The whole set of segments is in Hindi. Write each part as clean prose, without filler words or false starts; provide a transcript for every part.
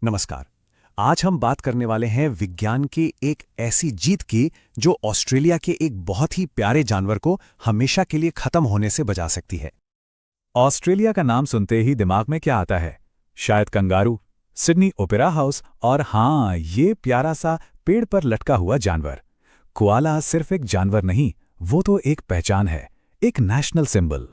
नमस्कार। आज हम बात करने वाले हैं विज्ञान की एक ऐसी जीत की जो ऑस्ट्रेलिया के एक बहुत ही प्यारे जानवर को हमेशा के लिए खत्म होने से बचा सकती है। ऑस्ट्रेलिया का नाम सुनते ही दिमाग में क्या आता है? शायद कंगारू, सिडनी ओपेरा हाउस और हाँ, ये प्यारा सा पेड़ पर लटका हुआ जानवर। कोआला सिर्फ एक जानवर नहीं, वो तो एक पहचान है, एक नेशनल सिंबल।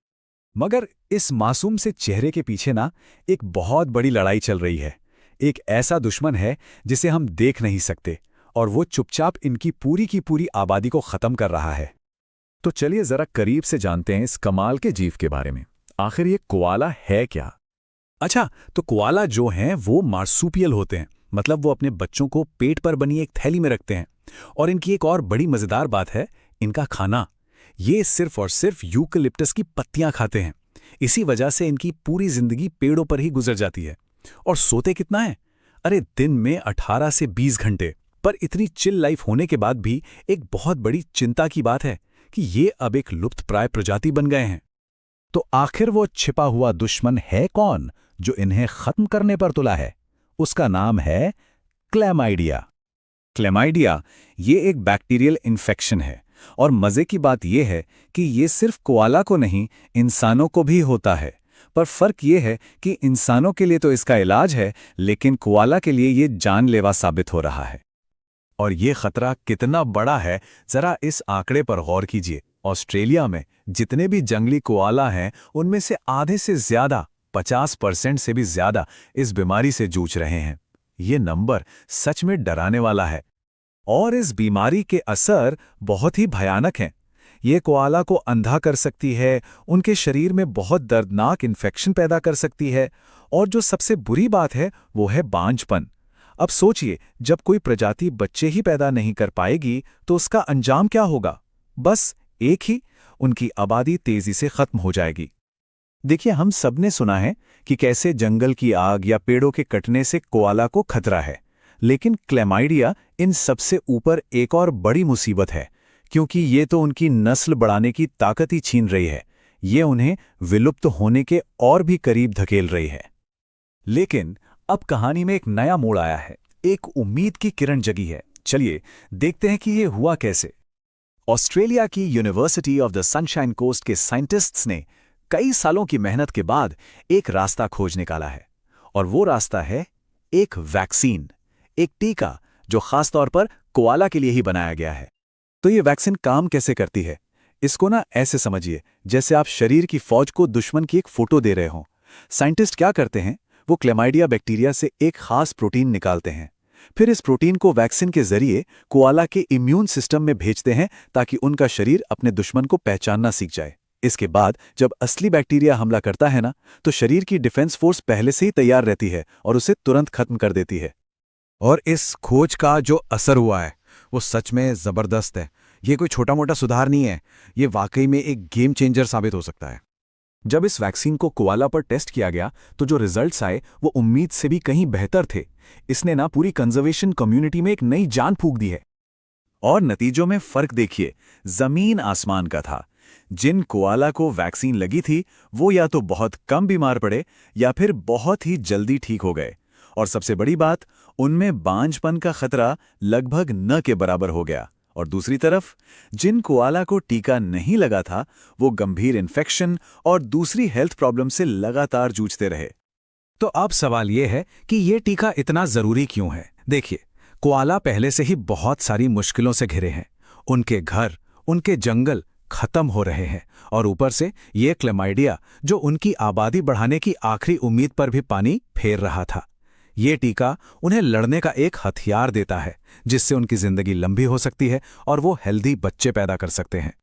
मगर इस मासूम से चेहरे के पीछे ना एक बहुत बड़ी लड़ाई चल रही है। एक ऐसा दुश्मन है जिसे हम देख नहीं सकते और वो चुपचाप इनकी पूरी की पूरी आबादी को खत्म कर रहा है। तो चलिए जरा करीब से जानते हैं इस कमाल के जीव के बारे में। आखिर ये कोआला है क्या? अच्छा, तो कोआला जो हैं वो मार्सूपियल होते हैं, मतलब वो अपने बच्चों को पेट पर बनी एक थैली में रखते हैं। और इनकी एक और बड़ी मजेदार बात है, इनका खाना। ये सिर्फ और सिर्फ यूकलिप्टस की पत्तियां खाते हैं। इसी वजह से इनकी पूरी जिंदगी पेड़ों पर ही गुजर जाती है। और सोते कितना है? अरे दिन में 18 से 20 घंटे। पर इतनी चिल लाइफ होने के बाद भी एक बहुत बड़ी चिंता की बात है कि ये अब एक लुप्तप्राय प्रजाति बन गए हैं। तो आखिर वो छिपा हुआ दुश्मन है कौन जो इन्हें खत्म करने पर तुला है? उसका नाम है क्लैमाइडिया। क्लैमाइडिया ये एक बैक्टीरियल इन्फेक्शन है और मजे की बात यह है कि ये सिर्फ कोआला को नहीं, इंसानों को भी होता है। पर फर्क ये है कि इंसानों के लिए तो इसका इलाज है, लेकिन कोआला के लिए ये जानलेवा साबित हो रहा है। और ये खतरा कितना बड़ा है, जरा इस आंकड़े पर गौर कीजिए। ऑस्ट्रेलिया में जितने भी जंगली कोआला हैं, उनमें से आधे से ज्यादा, 50% से भी ज्यादा इस बीमारी से जूझ रहे हैं। ये नंबर सच में डराने वाला है। और इस बीमारी के असर बहुत ही भयानक हैं। ये कोआला को अंधा कर सकती है, उनके शरीर में बहुत दर्दनाक इन्फेक्शन पैदा कर सकती है, और जो सबसे बुरी बात है वो है बांझपन। अब सोचिए, जब कोई प्रजाति बच्चे ही पैदा नहीं कर पाएगी तो उसका अंजाम क्या होगा? बस एक ही, उनकी आबादी तेजी से खत्म हो जाएगी। देखिए, हम सबने सुना है कि कैसे जंगल की आग या पेड़ों के कटने से कोआला को खतरा है, लेकिन क्लैमाइडिया इन सबसे ऊपर एक और बड़ी मुसीबत है, क्योंकि ये तो उनकी नस्ल बढ़ाने की ताकत ही छीन रही है। ये उन्हें विलुप्त होने के और भी करीब धकेल रही है। लेकिन अब कहानी में एक नया मोड़ आया है, एक उम्मीद की किरण जगी है। चलिए देखते हैं कि ये हुआ कैसे। ऑस्ट्रेलिया की university of the Sunshine Coast के साइंटिस्ट्स ने कई सालों की मेहनत के बाद एक रास्ता खोज निकाला है। और वो रास्ता है एक वैक्सीन, एक टीका जो खासतौर पर कोआला के लिए ही बनाया गया है। तो ये वैक्सीन काम कैसे करती है? इसको ना ऐसे समझिए जैसे आप शरीर की फौज को दुश्मन की एक फोटो दे रहे हो। साइंटिस्ट क्या करते हैं, वो क्लैमाइडिया बैक्टीरिया से एक खास प्रोटीन निकालते हैं। फिर इस प्रोटीन को वैक्सीन के जरिए कोआला के इम्यून सिस्टम में भेजते हैं ताकि उनका शरीर अपने दुश्मन को पहचानना सीख जाए। इसके बाद जब असली बैक्टीरिया हमला करता है ना, तो शरीर की डिफेंस फोर्स पहले से ही तैयार रहती है और उसे तुरंत खत्म कर देती है। और इस खोज का जो असर हुआ है वो सच में जबरदस्त है। ये कोई छोटा मोटा सुधार नहीं है, ये वाकई में एक गेम चेंजर साबित हो सकता है। जब इस वैक्सीन को कोआला पर टेस्ट किया गया तो जो रिजल्ट्स आए वो उम्मीद से भी कहीं बेहतर थे। इसने ना पूरी कंजर्वेशन कम्युनिटी में एक नई जान फूंक दी है। और नतीजों में फर्क देखिए, जमीन आसमान का था। जिन कोआला को वैक्सीन लगी थी वो या तो बहुत कम बीमार पड़े या फिर बहुत ही जल्दी ठीक हो गए। और सबसे बड़ी बात, उनमें बांझपन का खतरा लगभग न के बराबर हो गया। और दूसरी तरफ जिन कोआला को टीका नहीं लगा था वो गंभीर इन्फेक्शन और दूसरी हेल्थ प्रॉब्लम से लगातार जूझते रहे। तो अब सवाल यह है कि यह टीका इतना जरूरी क्यों है? देखिए, कोआला पहले से ही बहुत सारी मुश्किलों से घिरे हैं। उनके घर, उनके जंगल खत्म हो रहे हैं और ऊपर से ये क्लैमाइडिया जो उनकी आबादी बढ़ाने की आखिरी उम्मीद पर भी पानी फेर रहा था। ये टीका उन्हें लड़ने का एक हथियार देता है जिससे उनकी जिंदगी लंबी हो सकती है और वो हेल्दी बच्चे पैदा कर सकते हैं।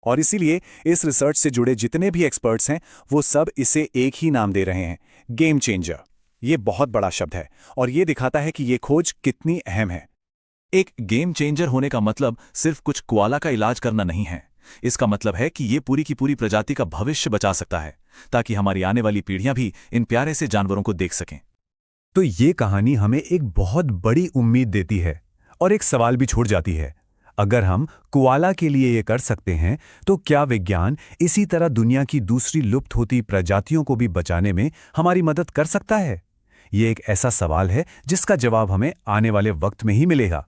और इसीलिए इस रिसर्च से जुड़े जितने भी एक्सपर्ट्स हैं वो सब इसे एक ही नाम दे रहे हैं, गेम चेंजर। ये बहुत बड़ा शब्द है और ये दिखाता है कि ये खोज कितनी अहम है। एक गेम चेंजर होने का मतलब सिर्फ कुछ कोआला का इलाज करना नहीं है। इसका मतलब है कि ये पूरी की पूरी प्रजाति का भविष्य बचा सकता है, ताकि हमारी आने वाली पीढ़ियां भी इन प्यारे से जानवरों को देख सकें। तो ये कहानी हमें एक बहुत बड़ी उम्मीद देती है और एक सवाल भी छोड़ जाती है। अगर हम कोआला के लिए ये कर सकते हैं तो क्या विज्ञान इसी तरह दुनिया की दूसरी लुप्त होती प्रजातियों को भी बचाने में हमारी मदद कर सकता है? ये एक ऐसा सवाल है जिसका जवाब हमें आने वाले वक्त में ही मिलेगा।